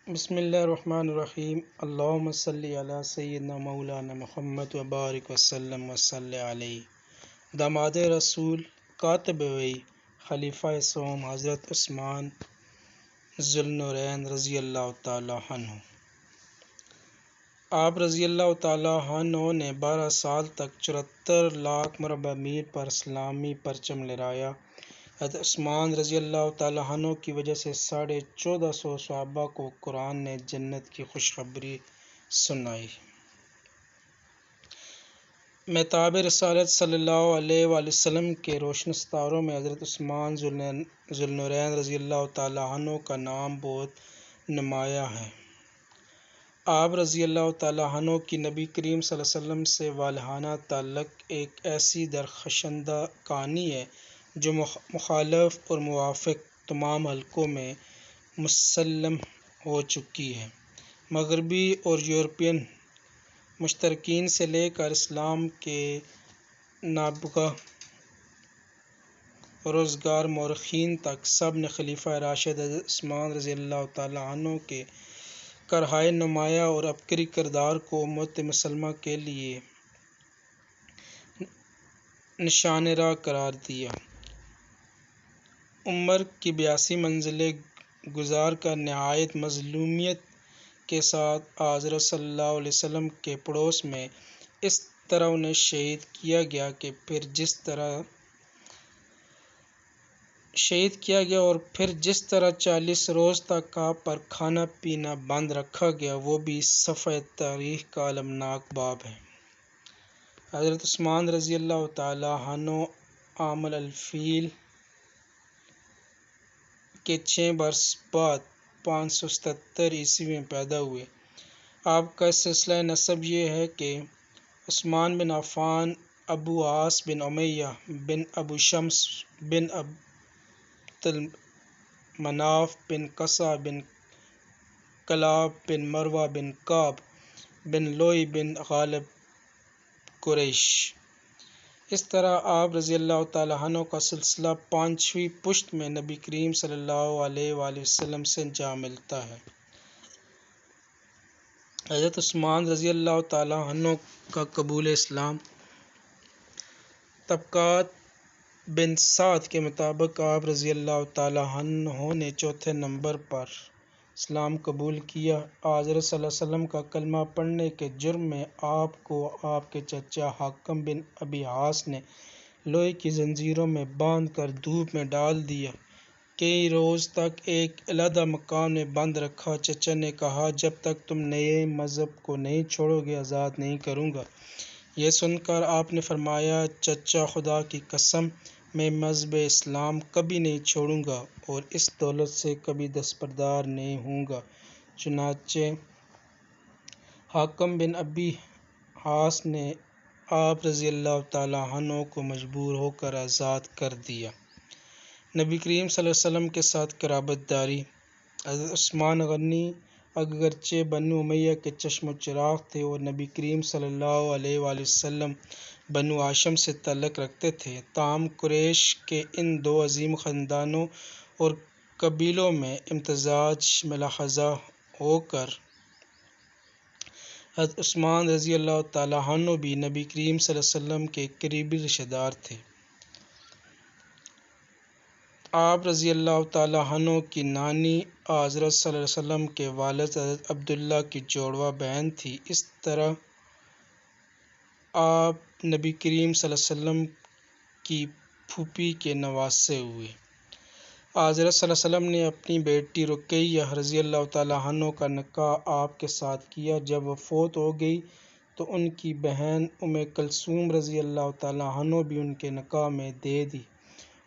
بسم اللہ الرحمن الرحیم اللہم صلی علی سیدنا مولانا محمد وبارک وسلم وصلی علیہ داماد رسول کاتب وی خلیفہ سوم حضرت عثمان ذوالنورین رضی اللہ تعالی عنہ۔ آپ رضی اللہ تعالی عنہ نے 12 سال تک 74 لاکھ مربع میل پر اسلامی پرچم لہرایا۔ حضرت عثمان رضی اللہ تعالیٰ عنہ کی وجہ سے 1450 صحابہ کو قرآن نے جنت کی خوشخبری سنائی۔ مہتاب رسالت صلی اللہ علیہ وآلہ وسلم کے روشن ستاروں میں حضرت عثمان ذوالنورین رضی اللہ تعالیٰ عنہ کا نام بہت نمایاں ہے۔ آپ رضی اللہ تعالیٰ عنہ کی نبی کریم صلی اللہ علیہ وسلم سے والہانہ تعلق ایک ایسی درخشندہ کہانی ہے جو مخالف اور موافق تمام حلقوں میں مسلم ہو چکی ہے۔ مغربی اور یورپین مشترکین سے لے کر اسلام کے نابغہ روزگار مورخین تک سب نے خلیفہ راشد حضرت عثمان رضی اللہ تعالیٰ عنہ کے کرۂ نمایاں اور عبقری کردار کو امت مسلمہ کے لیے نشان راہ قرار دیا۔ عمر کی 82 منزلیں گزار کر نہایت مظلومیت کے ساتھ حضرت صلی اللہ علیہ وسلم کے پڑوس میں اس طرح انہیں شہید کیا گیا اور پھر جس طرح 40 روز تک آپ پر کھانا پینا بند رکھا گیا، وہ بھی صفحۂ تاریخ کا المناک باب ہے۔ حضرت عثمان رضی اللہ تعالیٰ عنہ عام الفیل کے 6 برس بعد 577 عیسوی میں پیدا ہوئے۔ آپ کا سلسلہ نسب یہ ہے کہ عثمان بن عفان، ابو عاص بن امیہ بن ابو شمس بن عبد مناف بن قصع بن کلاب بن مروہ بن کعب بن لؤی بن غالب قریش۔ اس طرح آپ رضی اللہ تعالیٰ عنہ کا سلسلہ 5ویں پشت میں نبی کریم صلی اللہ علیہ وآلہ وسلم سے جا ملتا ہے۔ حضرت عثمان رضی اللہ تعالیٰ عنہ کا قبول اسلام۔ طبقات بن سعد کے مطابق آپ رضی اللہ تعالیٰ عنہ نے 4 نمبر پر اسلام قبول کیا۔ حضرت صلی اللہ علیہ وسلم کا کلمہ پڑھنے کے جرم میں آپ کو آپ کے چچا حاکم بن ابی عاص نے لوہے کی زنجیروں میں باندھ کر دھوپ میں ڈال دیا۔ کئی روز تک ایک علیحدہ مکان میں بند رکھا۔ چچا نے کہا، جب تک تم نئے مذہب کو نہیں چھوڑو گے آزاد نہیں کروں گا۔ یہ سن کر آپ نے فرمایا، چچا خدا کی قسم، میں مذہب اسلام کبھی نہیں چھوڑوں گا اور اس دولت سے کبھی دستبردار نہیں ہوں گا۔ چنانچہ حاکم بن ابی عاص نے آپ رضی اللہ تعالیٰ عنہ کو مجبور ہو کر آزاد کر دیا۔ نبی کریم صلی اللہ علیہ وسلم کے ساتھ قرابت داری۔ حضرت عثمان غنی اگرچہ بنو امیہ کے چشم و چراغ تھے اور نبی کریم صلی اللہ علیہ وآلہ وسلم بنو ہاشم سے تعلق رکھتے تھے، تاہم قریش کے ان 2 عظیم خاندانوں اور قبیلوں میں امتزاج ملاحظہ ہو کر حضرت عثمان رضی اللہ تعالیٰ عنہ بھی نبی کریم صلی اللہ علیہ وسلم کے قریبی رشتہ دار تھے۔ آپ رضی اللہ تعالیٰ عنہ کی نانی حضرت صلی اللہ علیہ وسلم کے والد حضرت عبداللہ کی جوڑواں بہن تھی۔ اس طرح آپ نبی کریم صلی اللہ علیہ وسلم کی پھوپھی کے نواسے ہوئے۔ حضرت صلی اللہ علیہ وسلم نے اپنی بیٹی رقیہ رضی اللہ تعالیٰ عنہ کا نکاح آپ کے ساتھ کیا۔ جب وہ فوت ہو گئی تو ان کی بہن ام کلثوم رضی اللہ تعالیٰ عنہ بھی ان کے نکاح میں دے دی۔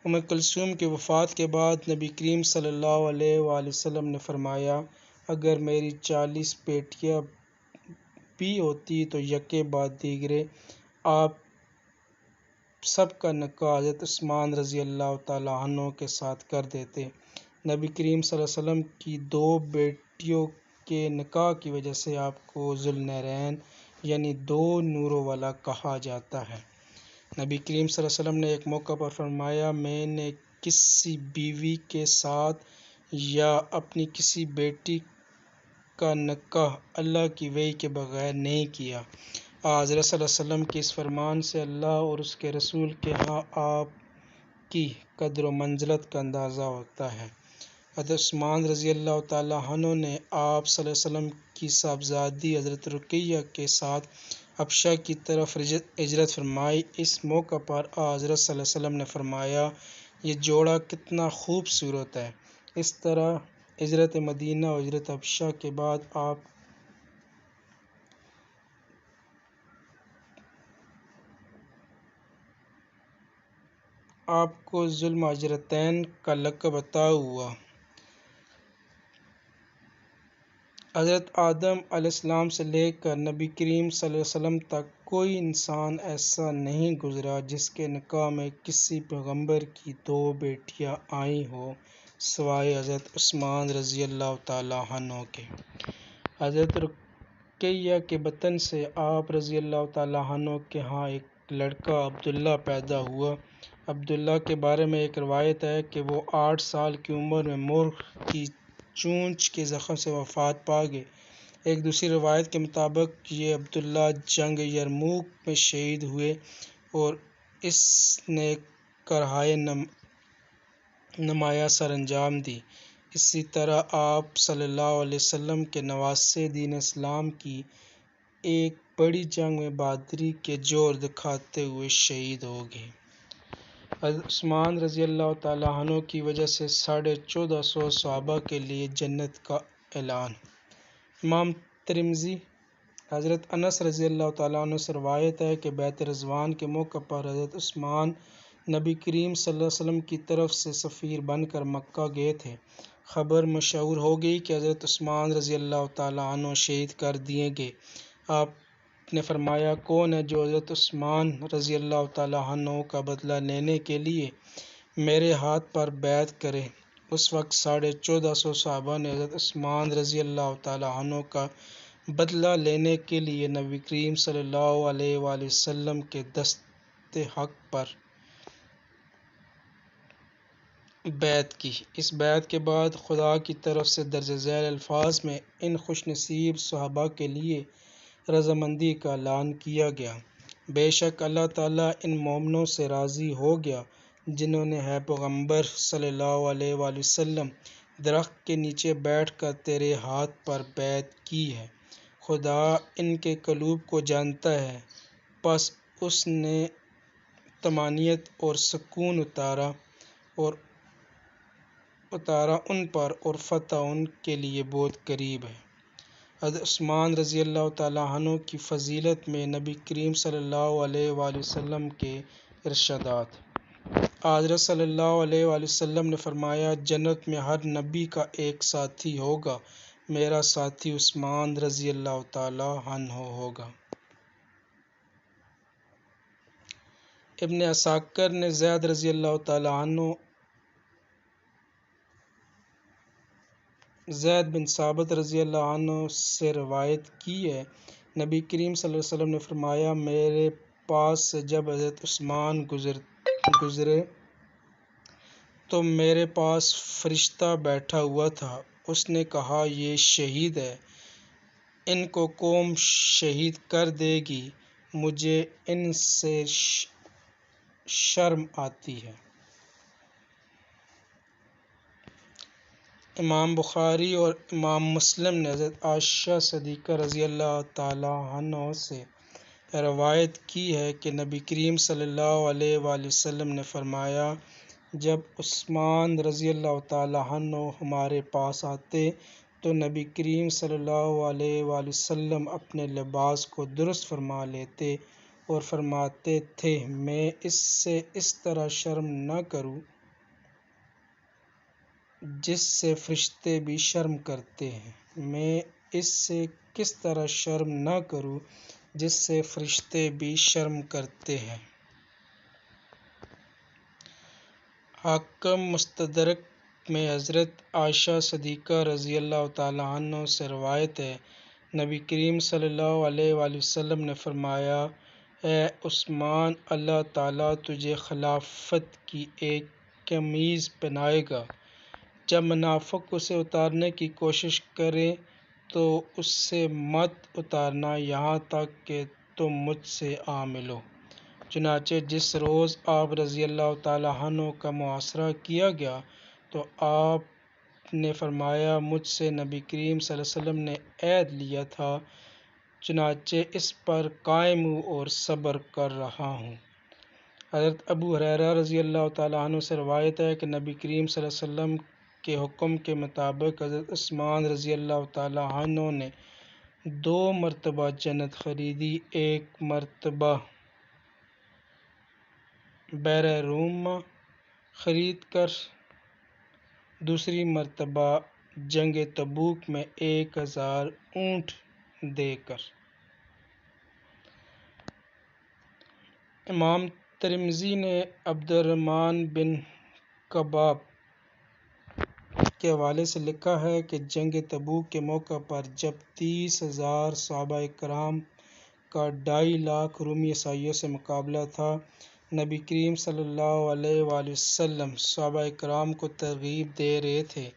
ام کلثوم کی وفات کے بعد نبی کریم صلی اللہ علیہ وآلہ وسلم نے فرمایا، اگر میری 40 بیٹیاں بھی ہوتی تو یکے بعد دیگرے آپ سب کا نکاح حضرت عثمان رضی اللہ تعالیٰ عنہ کے ساتھ کر دیتے۔ نبی کریم صلی اللہ علیہ وسلم کی 2 بیٹیوں کے نکاح کی وجہ سے آپ کو ذوالنورین یعنی 2 نوروں والا کہا جاتا ہے۔ نبی کریم صلی اللہ علیہ وسلم نے ایک موقع پر فرمایا، میں نے کسی بیوی کے ساتھ یا اپنی کسی بیٹی کا نکاح اللہ کی وحی کے بغیر نہیں کیا۔ حضرت صلی اللہ علیہ وسلم کے اس فرمان سے اللہ اور اس کے رسول کے ہاں آپ کی قدر و منزلت کا اندازہ ہوتا ہے۔ حضرت عثمان رضی اللہ تعالیٰ عنہ نے آپ صلی اللہ علیہ وسلم کی صاحبزادی حضرت رقیہ کے ساتھ حبشہ کی طرف ہجرت فرمائی۔ اس موقع پر حضرت صلی اللہ علیہ وسلم نے فرمایا، یہ جوڑا کتنا خوبصورت ہے۔ اس طرح ہجرت مدینہ اور ہجرت حبشہ کے بعد آپ کو ذو الہجرتین کا لقب عطا ہوا۔ حضرت آدم علیہ السلام سے لے کر نبی کریم صلی اللہ علیہ وسلم تک کوئی انسان ایسا نہیں گزرا جس کے نکاح میں کسی پیغمبر کی دو بیٹیاں آئی ہوں سوائے حضرت عثمان رضی اللہ تعالیٰ عنہ کے۔ حضرت رقیہ کے بطن سے آپ رضی اللہ تعالیٰ عنہ کے ہاں ایک لڑکا عبداللہ پیدا ہوا۔ عبداللہ کے بارے میں ایک روایت ہے کہ وہ 8 سال کی عمر میں مرغ کی چونچ کے زخم سے وفات پا گئے۔ ایک دوسری روایت کے مطابق یہ عبداللہ جنگ یرموک میں شہید ہوئے اور اس نے کرۂ نمایاں سر انجام دی۔ اسی طرح آپ صلی اللہ علیہ وسلم کے نواسے دین اسلام کی ایک بڑی جنگ میں بہادری کے جوہر دکھاتے ہوئے شہید ہو گئے۔ حضرت عثمان رضی اللہ تعالیٰ عنہ کی وجہ سے 1450 صحابہ کے لیے جنت کا اعلان۔ امام ترمذی حضرت انس رضی اللہ تعالیٰ عنہ سے روایت ہے کہ بیعت رضوان کے موقع پر حضرت عثمان نبی کریم صلی اللہ علیہ وسلم کی طرف سے سفیر بن کر مکہ گئے تھے۔ خبر مشہور ہو گئی کہ حضرت عثمان رضی اللہ تعالیٰ عنہ شہید کر دیے گئے۔ آپ نے فرمایا، کون ہے جو حضرت عثمان رضی اللہ تعالیٰ عنہ کا بدلہ لینے کے لیے میرے ہاتھ پر بیعت کرے؟ اس وقت 1450 صحابہ نے حضرت عثمان رضی اللہ تعالیٰ عنہ کا بدلہ لینے کے لیے نبی کریم صلی اللہ علیہ وآلہ وسلم کے دست حق پر بیعت کی۔ اس بیعت کے بعد خدا کی طرف سے درج ذیل الفاظ میں ان خوش نصیب صحابہ کے لیے رضامندی کا اعلان کیا گیا۔ بے شک اللہ تعالیٰ ان مومنوں سے راضی ہو گیا جنہوں نے ہے پیغمبر صلی اللہ علیہ وآلہ وسلم درخت کے نیچے بیٹھ کر تیرے ہاتھ پر بیعت کی ہے۔ خدا ان کے قلوب کو جانتا ہے، پس اس نے طمانینت اور سکون اتارا ان پر اور فتح ان کے لیے بہت قریب ہے۔ حضرت عثمان رضی اللہ تعالیٰ عنہ کی فضیلت میں نبی کریم صلی اللہ علیہ وآلہ وسلم کے ارشادات۔ حضرت صلی اللہ علیہ وآلہ وسلم نے فرمایا، جنت میں ہر نبی کا ایک ساتھی ہوگا، میرا ساتھی عثمان رضی اللہ تعالیٰ عنہ ہوگا۔ ابن عساکر نے زید رضی اللہ تعالیٰ عنہ زید بن ثابت رضی اللہ عنہ سے روایت کی ہے، نبی کریم صلی اللہ علیہ وسلم نے فرمایا، میرے پاس سے جب حضرت عثمان گزرے تو میرے پاس فرشتہ بیٹھا ہوا تھا۔ اس نے کہا، یہ شہید ہے، ان کو قوم شہید کر دے گی، مجھے ان سے شرم آتی ہے۔ امام بخاری اور امام مسلم نے حضرت عائشہ صدیقہ رضی اللہ تعالیٰ عنہ سے روایت کی ہے کہ نبی کریم صلی اللہ علیہ وآلہ وسلم نے فرمایا، جب عثمان رضی اللہ تعالیٰ عنہ ہمارے پاس آتے تو نبی کریم صلی اللہ علیہ وآلہ وسلم اپنے لباس کو درست فرما لیتے اور فرماتے تھے، میں اس سے اس طرح شرم نہ کروں جس سے فرشتے بھی شرم کرتے ہیں، میں اس سے کس طرح شرم نہ کروں جس سے فرشتے بھی شرم کرتے ہیں۔ حاکم مستدرک میں حضرت عائشہ صدیقہ رضی اللہ تعالیٰ عنہ سے روایت ہے، نبی کریم صلی اللہ علیہ وآلہ وسلم نے فرمایا، اے عثمان، اللہ تعالیٰ تجھے خلافت کی ایک قمیض پہنائے گا، جب منافق اسے اتارنے کی کوشش کریں تو اس سے مت اتارنا یہاں تک کہ تم مجھ سے آ ملو۔ چنانچہ جس روز آپ رضی اللہ تعالیٰ عنہ کا محاصرہ کیا گیا تو آپ نے فرمایا مجھ سے نبی کریم صلی اللہ علیہ وسلم نے عہد لیا تھا، چنانچہ اس پر قائم ہوں اور صبر کر رہا ہوں۔ حضرت ابو ہریرہ رضی اللہ تعالیٰ عنہ سے روایت ہے کہ نبی کریم صلی اللہ علیہ وسلم کے حکم کے مطابق حضرت عثمان رضی اللہ تعالیٰ عنہ نے 2 مرتبہ جنت خریدی، ایک مرتبہ بحر روم خرید کر، دوسری مرتبہ جنگ تبوک میں 1000 اونٹ دے کر۔ امام ترمذی نے عبدالرحمن بن کباب کے حوالے سے لکھا ہے کہ جنگ تبوک کے موقع پر جب 30,000 صحابہ کرام کا 2.5 لاکھ رومی عیسائیوں سے مقابلہ تھا، نبی کریم صلی اللہ علیہ وآلہ وسلم صحابہ کرام کو ترغیب دے رہے تھے۔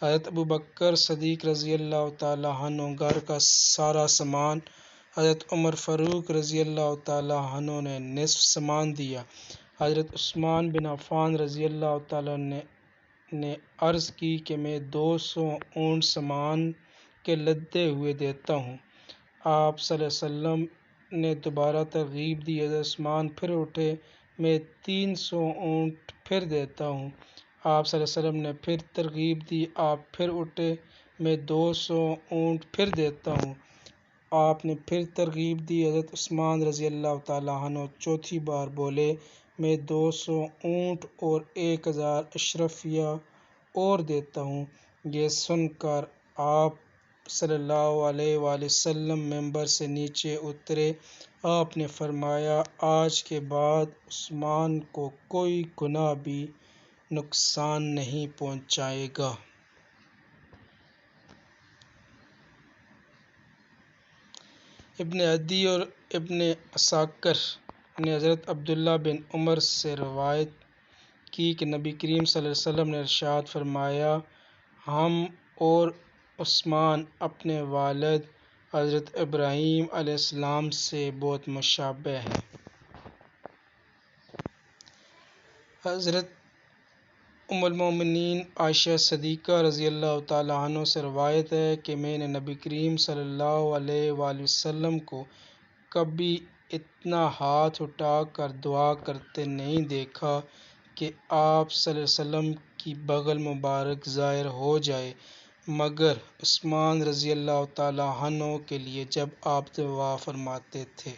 حضرت ابوبکر صدیق رضی اللہ تعالیٰ عنہ گھر کا سارا سامان، حضرت عمر فاروق رضی اللہ تعالیٰ عنہ نے نصف سامان دیا۔ حضرت عثمان بن عفان رضی اللہ تعالیٰ نے عرض کی کہ میں 200 اونٹ سامان کے لدے ہوئے دیتا ہوں۔ آپ صلی اللہ علیہ وسلم نے دوبارہ ترغیب دی۔ حضرت عثمان پھر اٹھے، میں 300 اونٹ پھر دیتا ہوں۔ آپ صلی اللہ علیہ وسلم نے پھر ترغیب دی، آپ پھر اٹھے، میں 200 اونٹ پھر دیتا ہوں۔ آپ نے پھر ترغیب دی۔ حضرت عثمان رضی اللہ تعالیٰ عنہ چوتھی بار بولے، میں 200 اونٹ اور 1000 اشرفیہ اور دیتا ہوں۔ یہ سن کر آپ صلی اللہ علیہ وآلہ وسلم ممبر سے نیچے اترے۔ آپ نے فرمایا آج کے بعد عثمان کو کوئی گناہ بھی نقصان نہیں پہنچائے گا۔ ابن عدی اور ابن عساکر نے حضرت عبداللہ بن عمر سے روایت کی کہ نبی کریم صلی اللہ علیہ وسلم نے ارشاد فرمایا، ہم اور عثمان اپنے والد حضرت ابراہیم علیہ السلام سے بہت مشابہ ہیں۔ حضرت ام المومنین عائشہ صدیقہ رضی اللہ تعالیٰ عنہ سے روایت ہے کہ میں نے نبی کریم صلی اللہ علیہ وآلہ وسلم کو کبھی اتنا ہاتھ اٹھا کر دعا کرتے نہیں دیکھا کہ آپ صلی اللہ علیہ وسلم کی بغل مبارک ظاہر ہو جائے، مگر عثمان رضی اللہ تعالیٰ عنہ کے لیے جب آپ دعا فرماتے تھے۔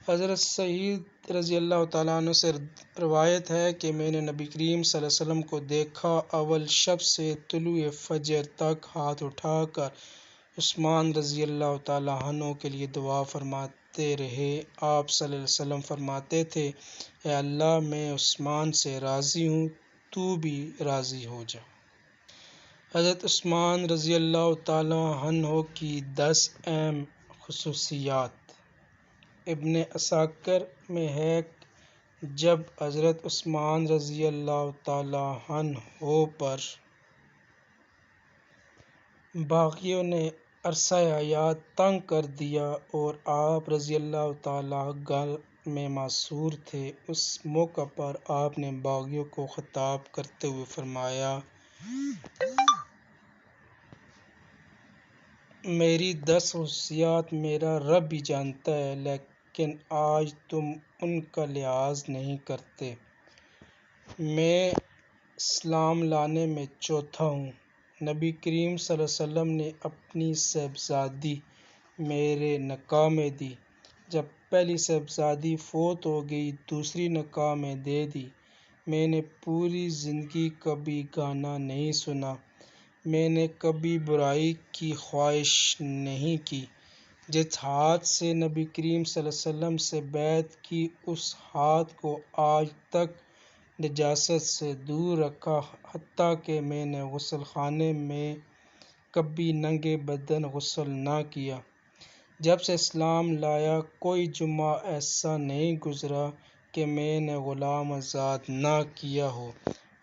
حضرت سعید رضی اللہ تعالیٰ عنہ سے روایت ہے کہ میں نے نبی کریم صلی اللہ علیہ وسلم کو دیکھا، اول شب سے طلوع فجر تک ہاتھ اٹھا کر عثمان رضی اللہ تعالیٰ عنہ کے لیے دعا فرماتے رہے۔ آپ صلی اللہ علیہ وسلم فرماتے تھے، اے اللہ میں عثمان سے راضی ہوں، تو بھی راضی ہو جا۔ حضرت عثمان رضی اللہ تعالیٰ عنہ کی 10 اہم خصوصیات۔ ابن عساکر میں ہے جب حضرت عثمان رضی اللہ تعالیٰ عنہ پر باغیوں نے عرصہ حیات تنگ کر دیا اور آپ رضی اللہ تعالیٰ گھر میں معذور تھے، اس موقع پر آپ نے باغیوں کو خطاب کرتے ہوئے فرمایا، میری 10 خصوصیات میرا رب بھی جانتا ہے، لیکن آج تم ان کا لحاظ نہیں کرتے۔ میں اسلام لانے میں چوتھا ہوں۔ نبی کریم صلی اللہ علیہ وسلم نے اپنی صاحبزادی میرے نکاح میں دی، جب پہلی صاحبزادی فوت ہو گئی دوسری نکاح میں دے دی۔ میں نے پوری زندگی کبھی گانا نہیں سنا، میں نے کبھی برائی کی خواہش نہیں کی۔ جس ہاتھ سے نبی کریم صلی اللہ علیہ وسلم سے بیعت کی اس ہاتھ کو آج تک نجاست سے دور رکھا، حتیٰ کہ میں نے غسل خانے میں کبھی ننگے بدن غسل نہ کیا۔ جب سے اسلام لایا کوئی جمعہ ایسا نہیں گزرا کہ میں نے غلام آزاد نہ کیا ہو۔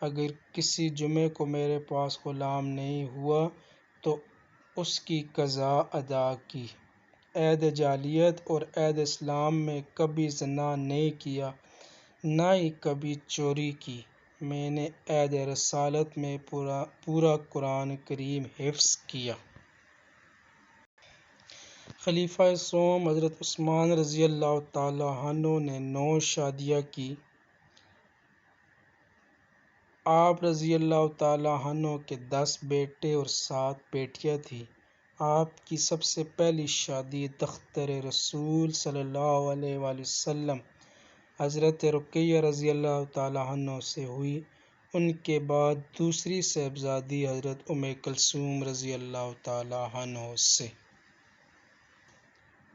اگر کسی جمعے کو میرے پاس غلام نہیں ہوا تو اس کی قضا ادا کی۔ عہد جاہلیت اور عہد اسلام میں کبھی زنا نہیں کیا، نہ ہی کبھی چوری کی۔ میں نے عہد رسالت میں پورا قرآن کریم حفظ کیا۔ خلیفہ سوم حضرت عثمان رضی اللہ تعالیٰ عنہ نے 9 شادیاں کی۔ آپ رضی اللہ تعالیٰ عنہ کے 10 بیٹے اور 7 بیٹیاں تھیں۔ آپ کی سب سے پہلی شادی دختر رسول صلی اللہ علیہ وآلہ وسلم حضرت رقیہ رضی اللہ تعالیٰ عنہ سے ہوئی۔ ان کے بعد دوسری صاحبزادی حضرت ام کلثوم رضی اللہ تعالیٰ عنہ سے۔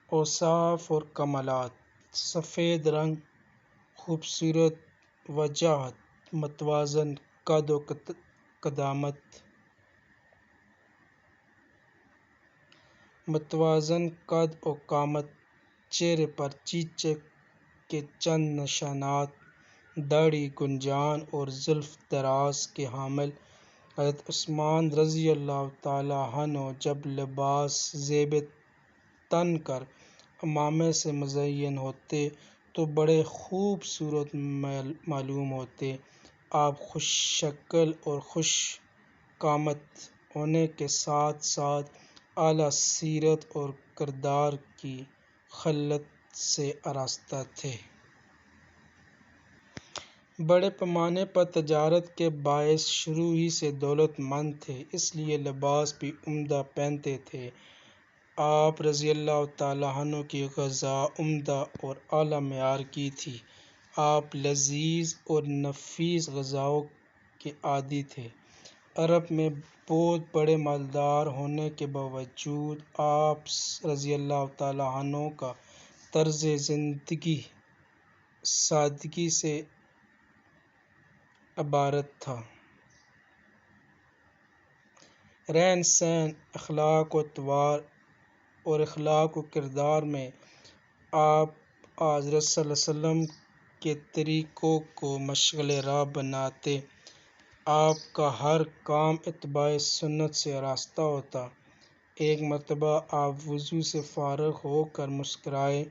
اوصاف اور کمالات: سفید رنگ، خوبصورت وجاہت، متوازن قد و قامت۔ متوازن قد و قامت، چہرے پر چیچک کے چند نشانات، داڑھی گنجان اور زلف دراز کے حامل۔ حضرت عثمان رضی اللہ تعالیٰ عنہ جب لباس زیب تن کر عمامے سے مزین ہوتے تو بڑے خوبصورت معلوم ہوتے۔ آپ خوش شکل اور خوش قامت ہونے کے ساتھ ساتھ اعلیٰ سیرت اور کردار کی خلت سے آراستہ تھے۔ بڑے پیمانے پر تجارت کے باعث شروع ہی سے دولت مند تھے، اس لیے لباس بھی عمدہ پہنتے تھے۔ آپ رضی اللہ تعالیٰ عنہ کی غذا عمدہ اور اعلیٰ معیار کی تھی۔ آپ لذیذ اور نفیس غذاؤں کے عادی تھے۔ عرب میں بہت بڑے مالدار ہونے کے باوجود آپ رضی اللہ تعالیٰ عنہ کا طرز زندگی سادگی سے عبارت تھا۔ رہن سہن، اخلاق و اطوار اور اخلاق و کردار میں آپ حضرت صلی اللہ علیہ وسلم کے طریقوں کو مشعل راہ بناتے۔ آپ کا ہر کام اتباع سنت سے آراستہ ہوتا۔ ایک مرتبہ آپ وضو سے فارغ ہو کر مسکرائے۔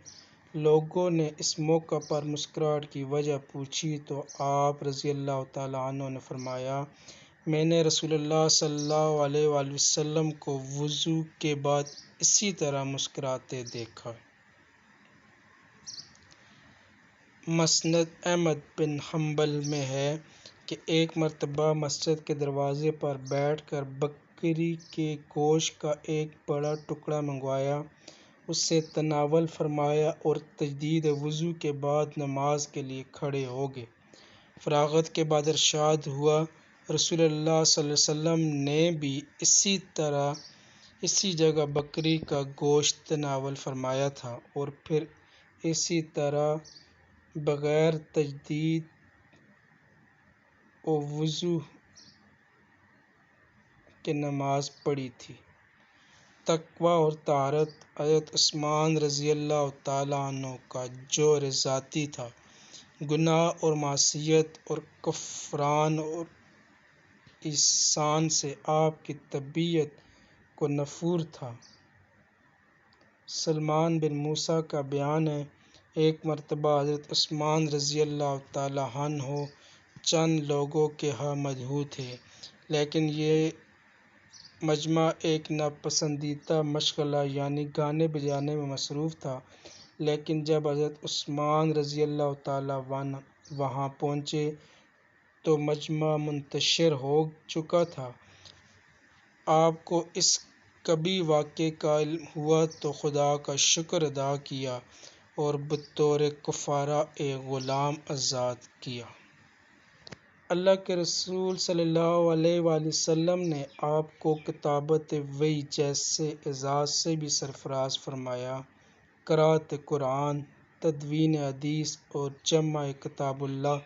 لوگوں نے اس موقع پر مسکراہٹ کی وجہ پوچھی تو آپ رضی اللہ تعالیٰ عنہ نے فرمایا، میں نے رسول اللہ صلی اللہ علیہ وآلہ وسلم کو وضو کے بعد اسی طرح مسکراتے دیکھا۔ مسند احمد بن حنبل میں ہے کہ ایک مرتبہ مسجد کے دروازے پر بیٹھ کر بکری کے گوشت کا ایک بڑا ٹکڑا منگوایا، اسے تناول فرمایا اور تجدید وضو کے بعد نماز کے لیے کھڑے ہو گئے۔ فراغت کے بعد ارشاد ہوا، رسول اللہ صلی اللہ علیہ وسلم نے بھی اسی طرح اسی جگہ بکری کا گوشت تناول فرمایا تھا اور پھر اسی طرح بغیر تجدید وضو کے نماز پڑھی تھی۔ تقویٰ اور طہارت: حضرت عثمان رضی اللہ تعالیٰ عنہ کا جوہر ذاتی تھا۔ گناہ اور معصیت اور کفران اور احسان سے آپ کی طبیعت کو نفور تھا۔ سلمان بن موسیٰ کا بیان ہے، ایک مرتبہ حضرت عثمان رضی اللہ تعالیٰ عنہ چند لوگوں کے ہاں مدعو تھے، لیکن یہ مجمع ایک ناپسندیدہ مشغلہ یعنی گانے بجانے میں مصروف تھا۔ لیکن جب حضرت عثمان رضی اللہ تعالیٰ وہاں پہنچے تو مجمع منتشر ہو چکا تھا۔ آپ کو اس کبھی واقعے کا علم ہوا تو خدا کا شکر ادا کیا اور بطور کفارہ ایک غلام آزاد کیا۔ اللہ کے رسول صلی اللہ علیہ وآلہ وسلم نے آپ کو کتابت وحی جیسے اعزاز سے بھی سرفراز فرمایا۔ قراءت قرآن، تدوین حدیث اور جمع کتاب اللہ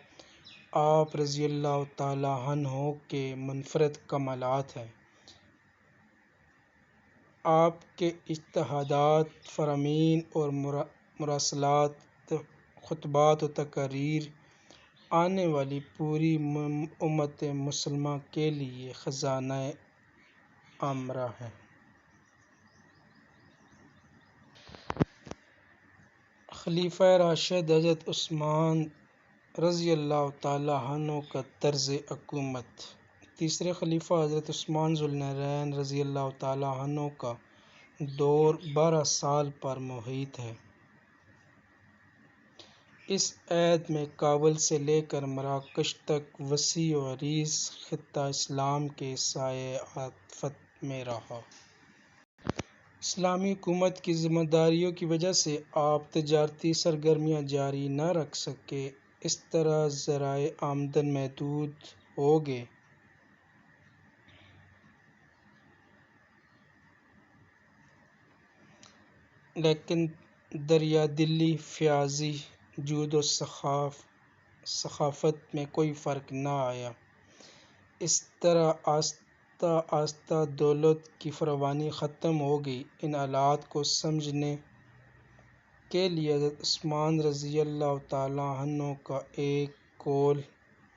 آپ رضی اللہ تعالیٰ عنہ کے منفرد کمالات ہیں۔ آپ کے اجتہادات، فرامین اور مراسلات، خطبات و تقاریر آنے والی پوری امت مسلمہ کے لیے خزانہ عامرہ ہے۔ خلیفہ راشد حضرت عثمان رضی اللہ تعالیٰ عنہ کا طرز حکومت۔ تیسرے خلیفہ حضرت عثمان ذو النورین رضی اللہ تعالیٰ عنہ کا دور 12 سال پر محیط ہے۔ اس عہد میں کابل سے لے کر مراکش تک وسیع و عریض خطہ اسلام کے سایۂ عطف میں رہا۔ اسلامی حکومت کی ذمہ داریوں کی وجہ سے آپ تجارتی سرگرمیاں جاری نہ رکھ سکے، اس طرح ذرائع آمدن محدود ہو گئے۔ لیکن دریا دلی، فیاضی، جود و سخاوت میں کوئی فرق نہ آیا۔ اس طرح آہستہ آہستہ دولت کی فراوانی ختم ہو گئی۔ ان حالات کو سمجھنے کے لیے حضرت عثمان رضی اللہ تعالیٰ عنہ کا ایک قول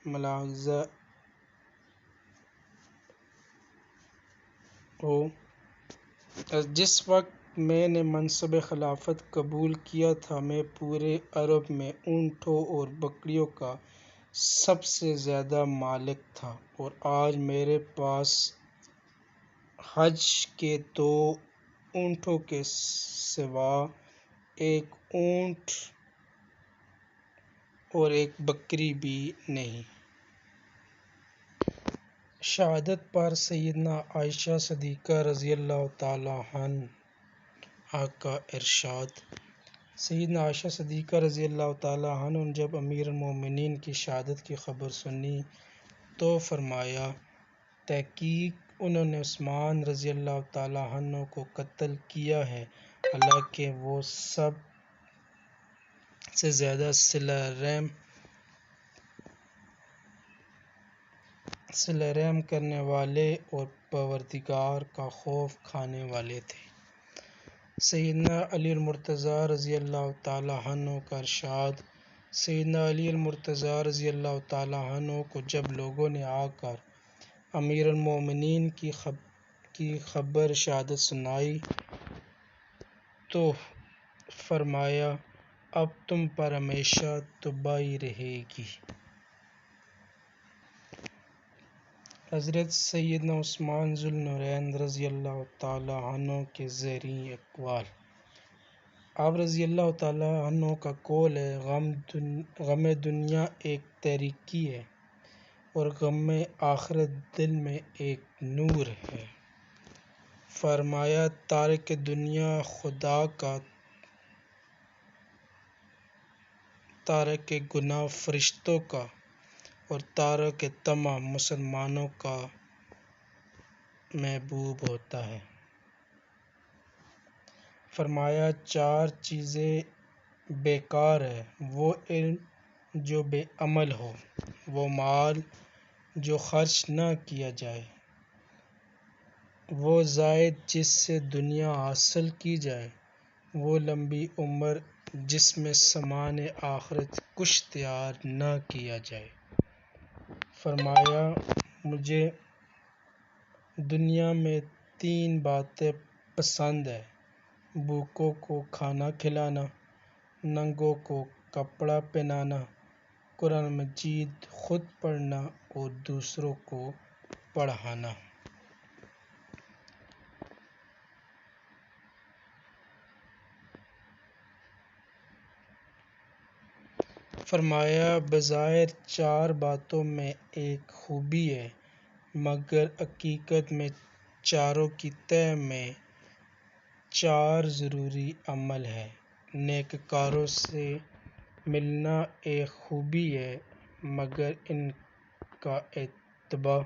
ملاحظہ ہو۔ جس وقت میں نے منصب خلافت قبول کیا تھا، میں پورے عرب میں اونٹوں اور بکریوں کا سب سے زیادہ مالک تھا، اور آج میرے پاس حج کے 2 اونٹوں کے سوا ایک اونٹ اور ایک بکری بھی نہیں۔ شہادت پر سیدنا عائشہ صدیقہ رضی اللہ تعالیٰ عنہا کا ارشاد۔ سیدنا عائشہ صدیقہ رضی اللہ تعالیٰ عنہ نے جب امیر المومنین کی شہادت کی خبر سنی تو فرمایا، تحقیق انہوں نے عثمان رضی اللہ تعالیٰ عنہ کو قتل کیا ہے، حالانکہ وہ سب سے زیادہ صلہ رحم کرنے والے اور پروردگار کا خوف کھانے والے تھے۔ سیدنا علی المرتضیٰ رضی اللہ تعالیٰ عنہ کا ارشاد۔ سیدنا علی المرتضیٰ رضی اللہ تعالیٰ عنہ کو جب لوگوں نے آ کر امیر المومنین کی خبر شہادت سنائی تو فرمایا، اب تم پر ہمیشہ تباہی رہے گی۔ حضرت سیدنا عثمان ذو النورین رضی اللہ تعالیٰ عنہ کے زیریں اقوال۔ آپ رضی اللہ تعالیٰ عنہ کا قول ہے، غم دنیا ایک تاریکی ہے اور غم آخرت دل میں ایک نور ہے۔ فرمایا، تارک دنیا خدا کا، تارک گناہ فرشتوں کا اور تارک طمع مسلمانوں کا محبوب ہوتا ہے۔ فرمایا، 4 چیزیں بیکار ہیں، وہ علم جو بے عمل ہو، وہ مال جو خرچ نہ کیا جائے، وہ زائد جس سے دنیا حاصل کی جائے، وہ لمبی عمر جس میں سامان آخرت کچھ تیار نہ کیا جائے۔ فرمایا، مجھے دنیا میں 3 باتیں پسند ہیں، بھوکوں کو کھانا کھلانا، ننگوں کو کپڑا پہنانا، قرآن مجید خود پڑھنا اور دوسروں کو پڑھانا۔ فرمایا، بظاہر 4 باتوں میں ایک خوبی ہے، مگر حقیقت میں چاروں کی تہ میں 4 ضروری عمل ہیں۔ نیکوکاروں سے ملنا ایک خوبی ہے، مگر ان کا اتباع